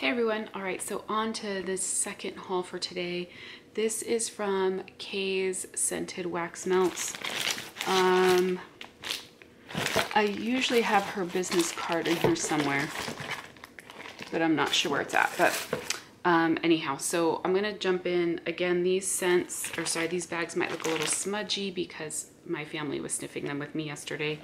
Hey everyone, all right, so on to the second haul for today. This is from KAE's Scented Wax Melts. I usually have her business card in here somewhere, but I'm not sure where it's at. But anyhow, so I'm gonna jump in. Again, these scents, or sorry, these bags might look a little smudgy because my family was sniffing them with me yesterday.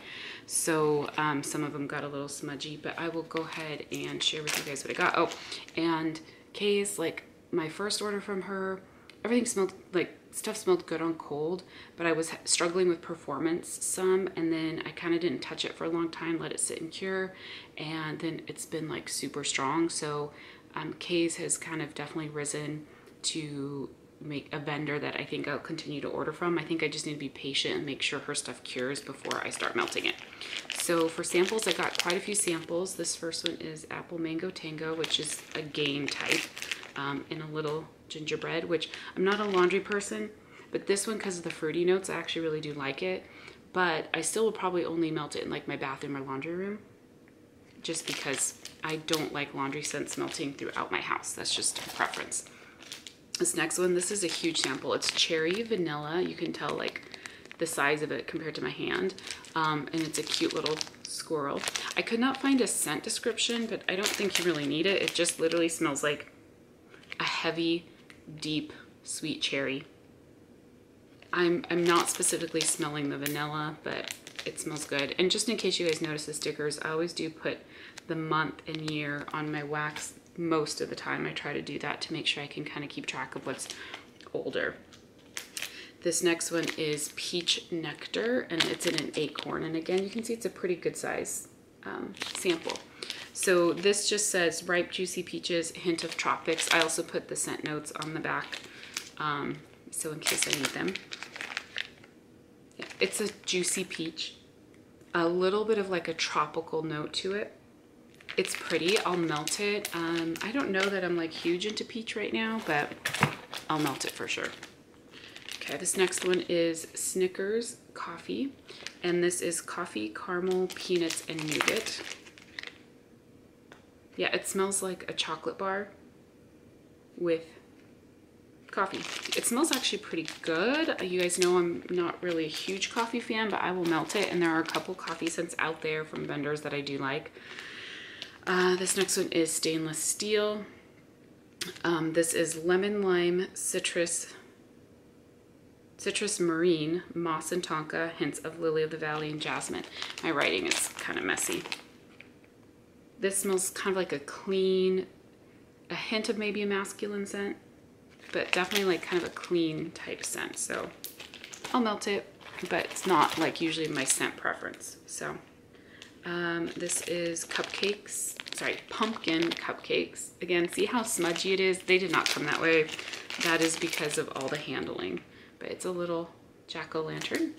So some of them got a little smudgy, but I will go ahead and share with you guys what I got. Oh, and KAE's, like, my first order from her, everything smelled like, stuff smelled good on cold, but I was struggling with performance some, and then I kind of didn't touch it for a long time, let it sit and cure, and then it's been like super strong. So KAE's has kind of definitely risen to make a vendor that I think I'll continue to order from. I think I just need to be patient and make sure her stuff cures before I start melting it. So for samples, I got quite a few samples. This first one is Apple Mango Tango, which is a game type, in a little gingerbread, which I'm not a laundry person, but this one, because of the fruity notes, I actually really do like it. But I still will probably only melt it in like my bathroom or laundry room, just because I don't like laundry scents melting throughout my house. That's just a preference. This next one, this is a huge sample. It's cherry vanilla. You can tell like the size of it compared to my hand. And it's a cute little squirrel. I could not find a scent description, but I don't think you really need it. It just literally smells like a heavy, deep, sweet cherry. I'm not specifically smelling the vanilla, but it smells good. And just in case you guys notice the stickers, I always do put the month and year on my wax. Most of the time I try to do that to make sure I can kind of keep track of what's older. This next one is Peach Nectar, and it's in an acorn. And again, you can see it's a pretty good size sample. So this just says ripe, juicy peaches, hint of tropics. I also put the scent notes on the back, so in case I need them. Yeah, it's a juicy peach, a little bit of like a tropical note to it. It's pretty. I'll melt it. I don't know that I'm like huge into peach right now, but I'll melt it for sure. Okay, this next one is Snickers Coffee, and this is coffee, caramel, peanuts, and nougat. Yeah, it smells like a chocolate bar with coffee. It smells actually pretty good. You guys know I'm not really a huge coffee fan, but I will melt it, and there are a couple coffee scents out there from vendors that I do like. This next one is Stainless Steel. This is Lemon Lime Citrus Marine, Moss and Tonka, hints of Lily of the Valley and Jasmine. My writing is kind of messy. This smells kind of like a clean, a hint of maybe a masculine scent, but definitely like kind of a clean type scent. So I'll melt it, but it's not like usually my scent preference. So this is pumpkin cupcakes. Again, see how smudgy it is? They did not come that way. That is because of all the handling, but it's a little jack-o'-lantern.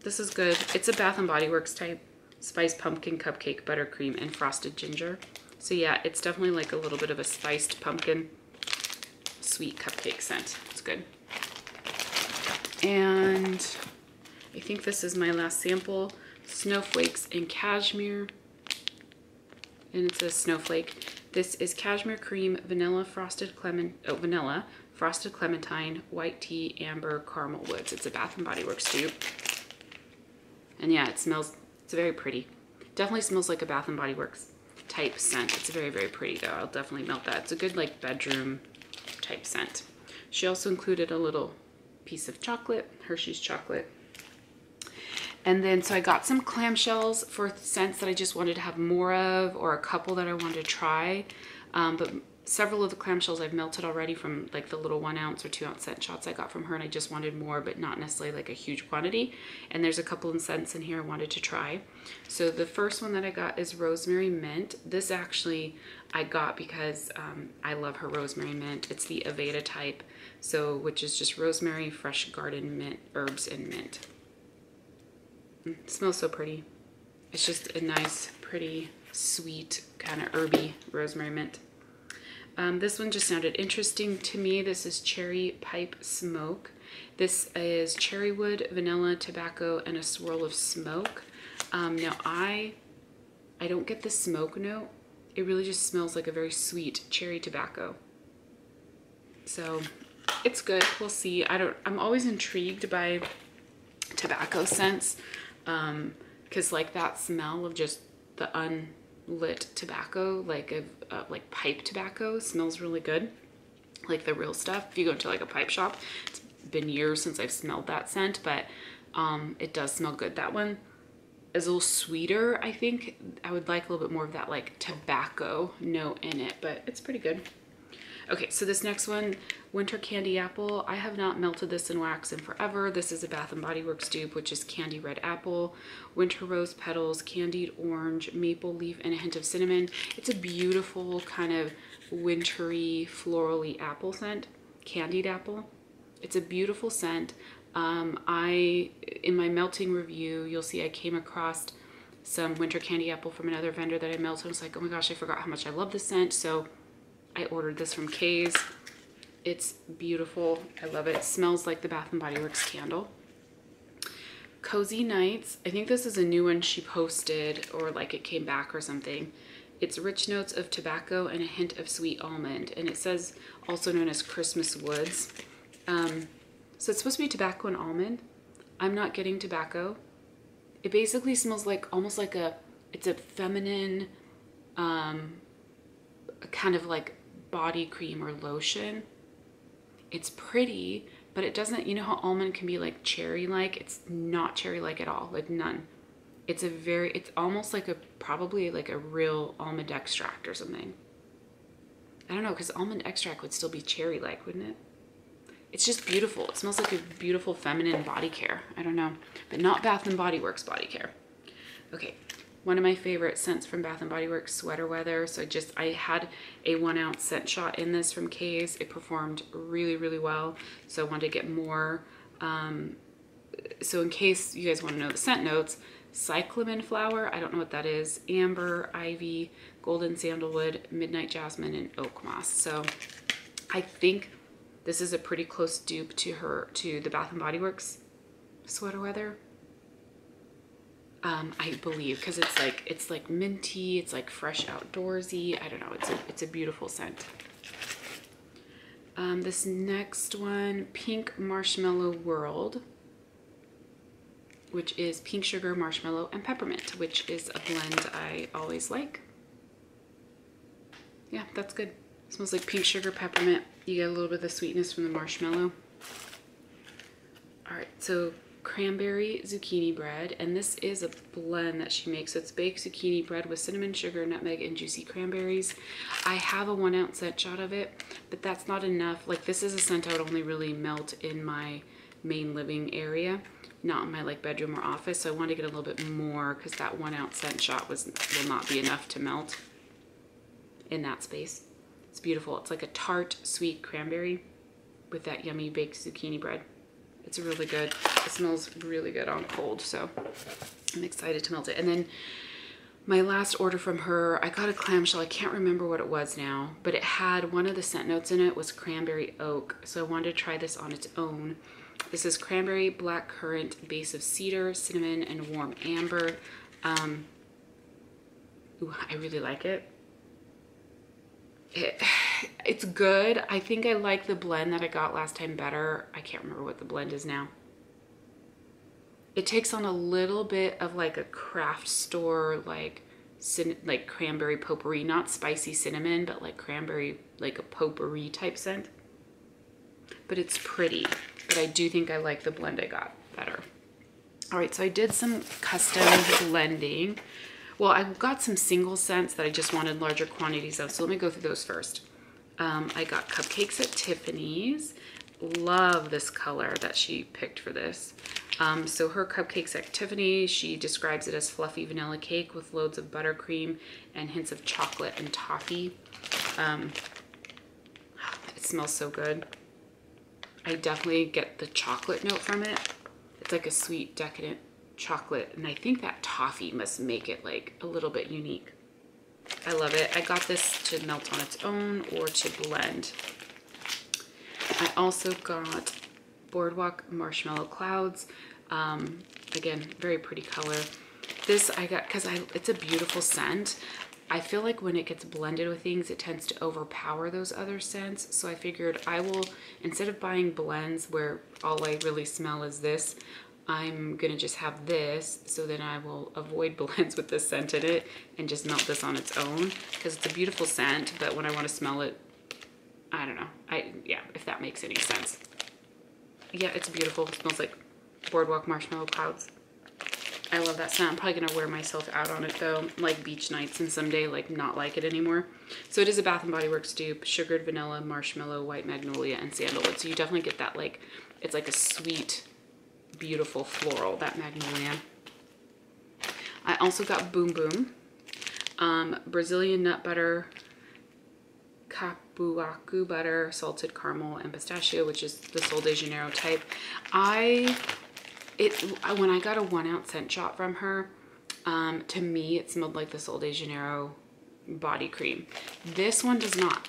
This is good. It's a Bath & Body Works type. Spiced pumpkin cupcake, buttercream, and frosted ginger. So yeah, it's definitely like a little bit of a spiced pumpkin sweet cupcake scent. It's good. And I think this is my last sample. Snowflakes and cashmere. And it says snowflake. This is cashmere cream, vanilla, frosted clementine, white tea, amber, caramel woods. It's a Bath & Body Works dupe. And yeah, it smells, it's very pretty. Definitely smells like a Bath & Body Works type scent. It's very, very pretty though. I'll definitely melt that. It's a good like bedroom type scent. She also included a little piece of chocolate, Hershey's chocolate. And then, so I got some clamshells for scents that I just wanted to have more of, or a couple that I wanted to try. But several of the clamshells I've melted already from like the little 1 ounce or 2 ounce scent shots I got from her, and I just wanted more, but not necessarily like a huge quantity. And there's a couple of scents in here I wanted to try. So the first one that I got is Rosemary Mint. This actually I got because I love her Rosemary Mint. It's the Aveda type, so which is just rosemary, fresh garden mint, herbs, and mint. It smells so pretty. It's just a nice, pretty, sweet, kind of herby rosemary mint. This one just sounded interesting to me. This is Cherry Pipe Smoke. This is cherry wood, vanilla, tobacco, and a swirl of smoke. Now I don't get the smoke note It really just smells like a very sweet cherry tobacco. So it's good. We'll see. I'm always intrigued by tobacco scents, because like that smell of just the unlit tobacco, like like pipe tobacco, smells really good. Like the real stuff. If you go into like a pipe shop, it's been years since I've smelled that scent, but it does smell good. That one is a little sweeter. I think I would like a little bit more of that like tobacco note in it, but it's pretty good. Okay, so this next one, Winter Candy Apple. I have not melted this in wax in forever. This is a Bath & Body Works dupe, which is Candy Red Apple, Winter Rose Petals, Candied Orange, Maple Leaf, and a hint of cinnamon. It's a beautiful kind of wintry, florally apple scent, candied apple. It's a beautiful scent. In my melting review, you'll see I came across some Winter Candy Apple from another vendor that I melted. I was like, oh my gosh, I forgot how much I love this scent. So I ordered this from KAE's. It's beautiful. I love it. It smells like the Bath & Body Works candle. Cozy Nights. I think this is a new one she posted, or like it came back or something. It's rich notes of tobacco and a hint of sweet almond. And it says also known as Christmas Woods. So it's supposed to be tobacco and almond. I'm not getting tobacco. It basically smells like almost like it's a feminine, kind of like body cream or lotion. It's pretty, but it doesn't, you know how almond can be like cherry-like? It's not cherry-like at all, like none. It's almost like probably like a real almond extract or something. I don't know, because almond extract would still be cherry-like, wouldn't it? It's just beautiful. It smells like a beautiful feminine body care. I don't know, but not Bath & Body Works body care. Okay, one of my favorite scents from Bath & Body Works, Sweater Weather. So I had a 1 ounce scent shot in this from KAE's. It performed really, really well. So I wanted to get more. So in case you guys want to know the scent notes, cyclamen flower, I don't know what that is, amber, ivy, golden sandalwood, midnight jasmine, and oak moss. So I think this is a pretty close dupe to the Bath & Body Works Sweater Weather. I believe, because it's like minty, it's like fresh outdoorsy. I don't know, it's a beautiful scent. This next one, Pink Marshmallow World, which is pink sugar, marshmallow, and peppermint, which is a blend I always like. Yeah, that's good. It smells like pink sugar, peppermint. You get a little bit of the sweetness from the marshmallow. All right, so cranberry zucchini bread, and this is a blend that she makes. So it's baked zucchini bread with cinnamon, sugar, nutmeg, and juicy cranberries. I have a 1 ounce scent shot of it, but that's not enough. Like, this is a scent I would only really melt in my main living area, not in my like bedroom or office. So I want to get a little bit more, because that 1 ounce scent shot will not be enough to melt in that space. It's beautiful. It's like a tart, sweet cranberry with that yummy baked zucchini bread. It's really good. It smells really good on cold, so I'm excited to melt it. And then my last order from her, I got a clamshell. I can't remember what it was now, but it had one of the scent notes in it was cranberry oak. So I wanted to try this on its own. This is cranberry, black currant, base of cedar, cinnamon, and warm amber. Ooh, I really like it. It's good. I think I like the blend that I got last time better. I can't remember what the blend is now. It takes on a little bit of like a craft store, like cranberry potpourri, not spicy cinnamon, but like cranberry, like a potpourri type scent. But it's pretty. But I do think I like the blend I got better. All right, so I did some custom blending. Well, I got some single scents that I just wanted larger quantities of, so let me go through those first. I got Cupcakes at Tiffany's. Love this color that she picked for this. So her Cupcakes at Tiffany, she describes it as fluffy vanilla cake with loads of buttercream and hints of chocolate and toffee. It smells so good. I definitely get the chocolate note from it. It's like a sweet, decadent chocolate, and I think that toffee must make it like a little bit unique. I love it. I got this to melt on its own or to blend. I also got Boardwalk Marshmallow Clouds. Again, very pretty color. This I got because it's a beautiful scent. I feel like when it gets blended with things, it tends to overpower those other scents. So I figured I will, instead of buying blends where all I really smell is this, I'm gonna just have this, so then I will avoid blends with this scent in it and just melt this on its own, because it's a beautiful scent, but when I want to smell it, I don't know. Yeah, if that makes any sense. Yeah, it's beautiful. It smells like boardwalk marshmallow clouds. I love that scent. I'm probably gonna wear myself out on it though, like beach nights, and someday like not like it anymore. So it is a Bath and Body Works dupe, sugared vanilla, marshmallow, white magnolia, and sandalwood. So you definitely get that, like, it's like a sweet, beautiful floral, that magnolia. I also got Boom Boom, Brazilian nut butter, capuacu butter, salted caramel, and pistachio, which is the Sol de Janeiro type. When I got a 1 ounce scent shot from her, to me it smelled like the Sol de Janeiro body cream. This one does not,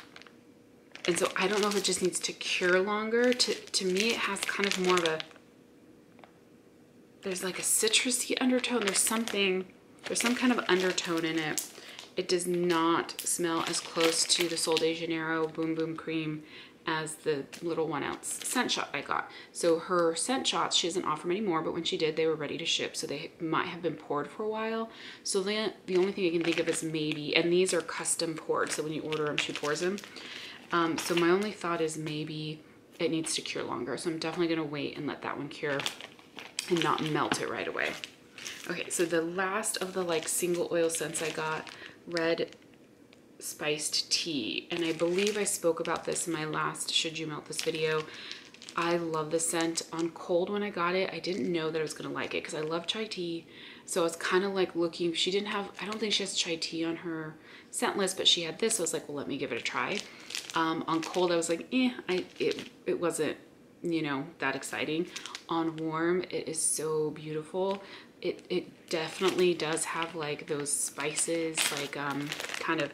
and so I don't know if it just needs to cure longer. To me it has kind of more of a, there's like a citrusy undertone. There's some kind of undertone in it. It does not smell as close to the Sol de Janeiro Boom Boom cream as the little 1 ounce scent shot I got. So her scent shots, she doesn't offer them anymore, but when she did, they were ready to ship. So they might have been poured for a while. So then the only thing I can think of is maybe, and these are custom poured, so when you order them, she pours them. So my only thought is maybe it needs to cure longer. So I'm definitely gonna wait and let that one cure and not melt it right away. Okay, so the last of the like single oil scents I got, red spiced tea, and I believe I spoke about this in my last Should You Melt This video. I love the scent. On cold when I got it, I didn't know that I was gonna like it because I love chai tea. So I was kind of like looking, she didn't have, I don't think she has chai tea on her scent list, but she had this, so I was like, well, let me give it a try. On cold, I was like, it wasn't, you know, that exciting. On warm, it is so beautiful. It definitely does have like those spices, like kind of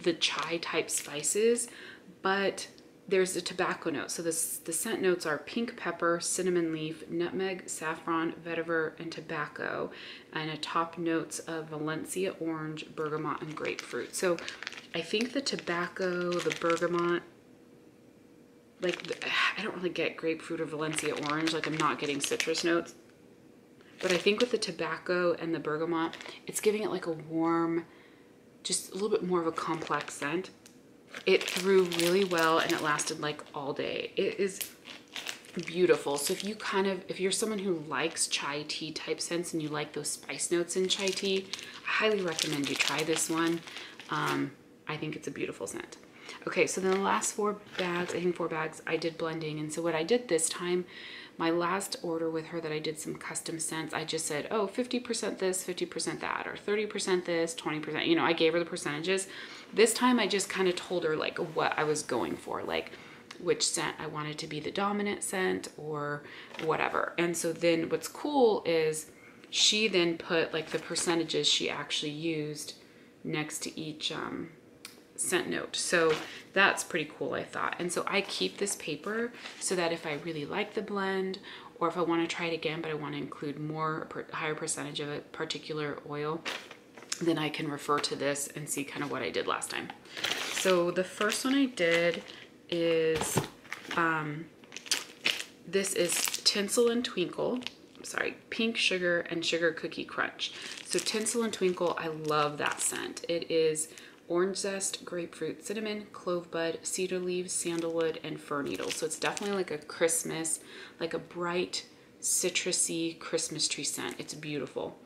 the chai type spices, but there's a tobacco note. So the scent notes are pink pepper, cinnamon leaf, nutmeg, saffron, vetiver, and tobacco, and a top notes of Valencia orange, bergamot, and grapefruit. So I think the tobacco, the bergamot, like I don't really get grapefruit or Valencia orange, like I'm not getting citrus notes. But I think with the tobacco and the bergamot, it's giving it like a warm, just a little bit more of a complex scent. It threw really well and it lasted like all day. It is beautiful. So if you're someone who likes chai tea type scents and you like those spice notes in chai tea, I highly recommend you try this one. I think it's a beautiful scent. Okay, so then the last 4 bags, I think 4 bags, I did blending. And so what I did this time, my last order with her that I did some custom scents, I just said, oh, 50% this, 50% that, or 30% this, 20%, you know, I gave her the percentages. This time I just kind of told her like what I was going for, like which scent I wanted to be the dominant scent or whatever. And so then what's cool is she then put like the percentages she actually used next to each scent note. So that's pretty cool, I thought. And so I keep this paper so that if I really like the blend, or if I want to try it again but I want to include higher percentage of a particular oil, then I can refer to this and see kind of what I did last time. So the first one I did is this is Tinsel and Twinkle, Pink Sugar and Sugar Cookie Crunch. So Tinsel and Twinkle, I love that scent. It is orange zest, grapefruit, cinnamon, clove bud, cedar leaves, sandalwood, and fir needles. So it's definitely like a Christmas, like a bright, citrusy Christmas tree scent. It's beautiful.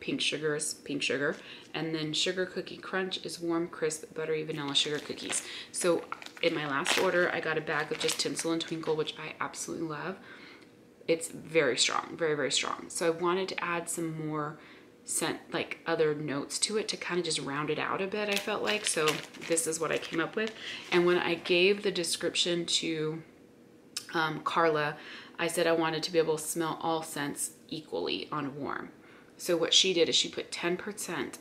Pink sugar is pink sugar. And then Sugar Cookie Crunch is warm, crisp, buttery vanilla sugar cookies. So in my last order, I got a bag of just Tinsel and Twinkle, which I absolutely love. It's very strong, very, very strong. So I wanted to add some more scent, like other notes to it to kind of just round it out a bit, I felt like. So this is what I came up with. And when I gave the description to Carla, I said I wanted to be able to smell all scents equally on warm. So what she did is she put 10%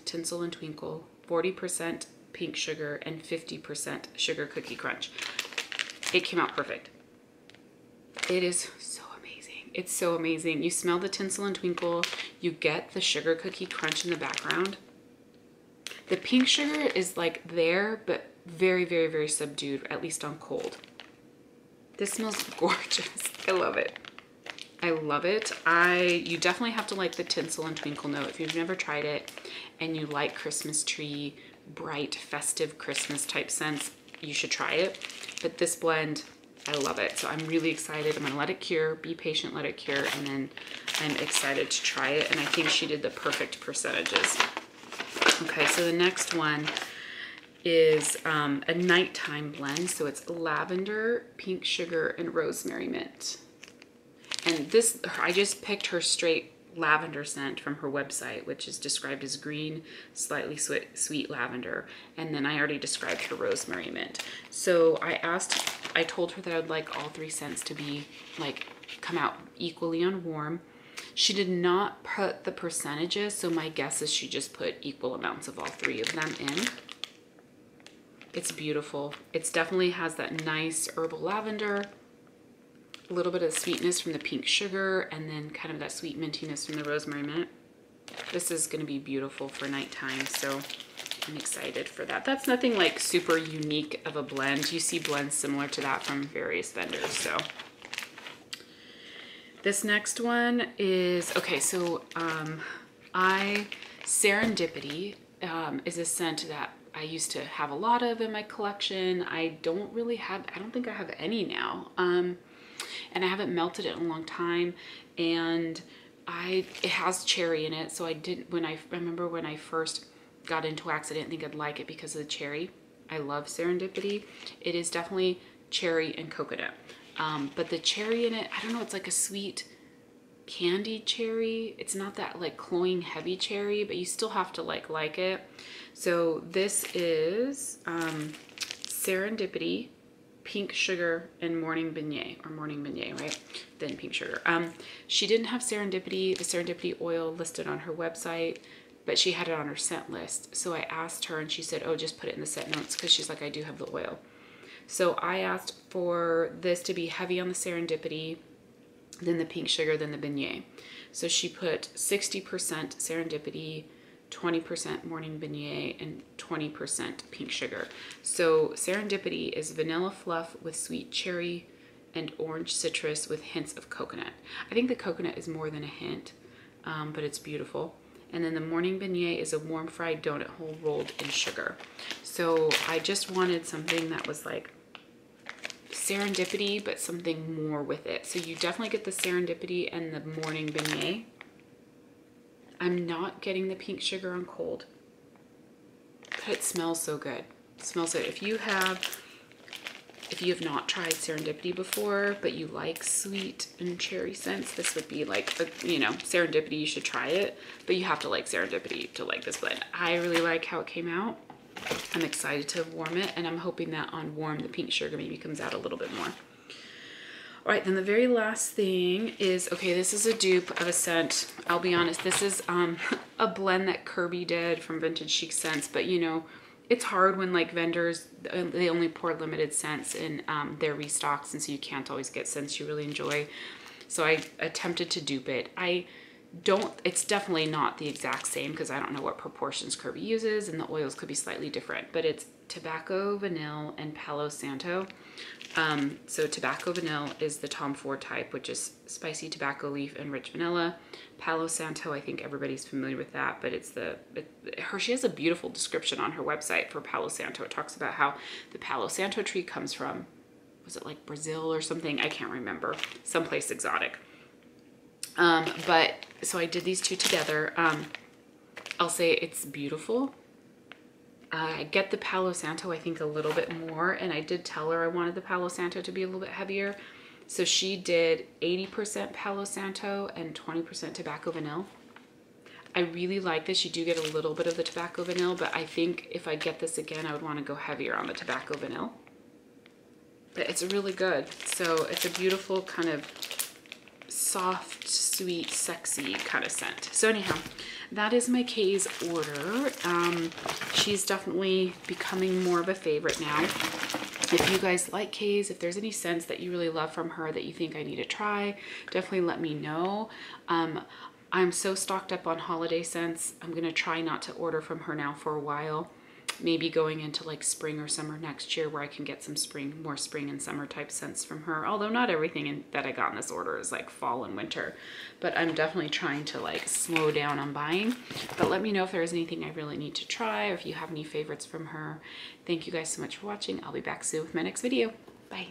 Tinsel and Twinkle, 40% Pink Sugar, and 50% Sugar Cookie Crunch. It came out perfect. It is so amazing. It's so amazing. You smell the Tinsel and Twinkle, you get the Sugar Cookie Crunch in the background. The pink sugar is like there, but very, very, very subdued, at least on cold. This smells gorgeous. I love it. I love it. You definitely have to like the Tinsel and Twinkle note. If you've never tried it and you like Christmas tree, bright, festive Christmas type scents, you should try it. But this blend, I love it. So I'm really excited. I'm gonna let it cure, be patient, let it cure, and then I'm excited to try it. And I think she did the perfect percentages. Okay, so the next one is a nighttime blend. So it's lavender, pink sugar, and rosemary mint. And this, I just picked her straight lavender scent from her website, which is described as green, slightly sweet lavender. And then I already described her rosemary mint. So I told her that I would like all three scents to be like, come out equally on warm. She did not put the percentages, so my guess is she just put equal amounts of all three of them in. It's beautiful. It definitely has that nice herbal lavender, a little bit of sweetness from the pink sugar, and then kind of that sweet mintiness from the rosemary mint. This is going to be beautiful for nighttime, so I'm excited for that. That's nothing like super unique of a blend. You see blends similar to that from various vendors. So this next one is, okay, so Serendipity is a scent that I used to have a lot of in my collection. I don't think I have any now. And I haven't melted it in a long time, and it has cherry in it, so I remember when I first got into wax, I didn't think I'd like it because of the cherry. I love Serendipity. It is definitely cherry and coconut, but the cherry in it, I don't know, it's like a sweet candied cherry. It's not that like cloying heavy cherry, but you still have to like it. So this is Serendipity, pink sugar, and morning beignet, right? Then pink sugar. She didn't have the Serendipity oil listed on her website, but she had it on her scent list. So I asked her, and she said, oh, just put it in the scent notes, because she's like, I do have the oil. So I asked for this to be heavy on the Serendipity, then the pink sugar, then the beignet. So she put 60% Serendipity, 20% morning beignet, and 20% pink sugar. So Serendipity is vanilla fluff with sweet cherry and orange citrus with hints of coconut. I think the coconut is more than a hint, but it's beautiful. And then the morning beignet is a warm fried donut hole rolled in sugar. So I just wanted something that was like Serendipity, but something more with it. So you definitely get the Serendipity and the morning beignet. I'm not getting the pink sugar on cold, but it smells so good. It smells good. If you have not tried Serendipity before, but you like sweet and cherry scents, this would be like, Serendipity, you should try it, but you have to like Serendipity to like this blend. I really like how it came out. I'm excited to warm it, and I'm hoping that on warm, the pink sugar maybe comes out a little bit more. All right, then the very last thing is, okay, this is a dupe of a scent. I'll be honest, this is a blend that Kirby did from Vintage Chic Scents, but it's hard when like vendors, they only pour limited scents in their restocks, and so you can't always get scents you really enjoy. So I attempted to dupe it. It's definitely not the exact same, because I don't know what proportions Kirby uses, and the oils could be slightly different, but it's tobacco, vanilla, and Palo Santo. So tobacco vanilla is the Tom Ford type, which is spicy tobacco leaf and rich vanilla. Palo Santo, I think everybody's familiar with that, but she has a beautiful description on her website for Palo Santo. It talks about how the Palo Santo tree comes from, was it like Brazil or something? I can't remember, someplace exotic. But so I did these two together. I'll say it's beautiful. I get the Palo Santo, I think, a little bit more, and I did tell her I wanted the Palo Santo to be a little bit heavier. So she did 80% Palo Santo and 20% tobacco vanilla. I really like this. You do get a little bit of the tobacco vanilla, but I think if I get this again, I would want to go heavier on the tobacco vanilla. But it's really good. So it's a beautiful kind of soft, sweet, sexy kind of scent. So anyhow, that is my KAE's order. She's definitely becoming more of a favorite now. If you guys like KAE's, if there's any scents that you really love from her that you think I need to try, definitely let me know. I'm so stocked up on holiday scents. I'm gonna try not to order from her now for a while. Maybe going into like spring or summer next year where I can get some more spring and summer type scents from her. Although not everything that I got in this order is like fall and winter, but I'm definitely trying to like slow down on buying. But let me know if there's anything I really need to try or if you have any favorites from her. Thank you guys so much for watching. I'll be back soon with my next video. Bye.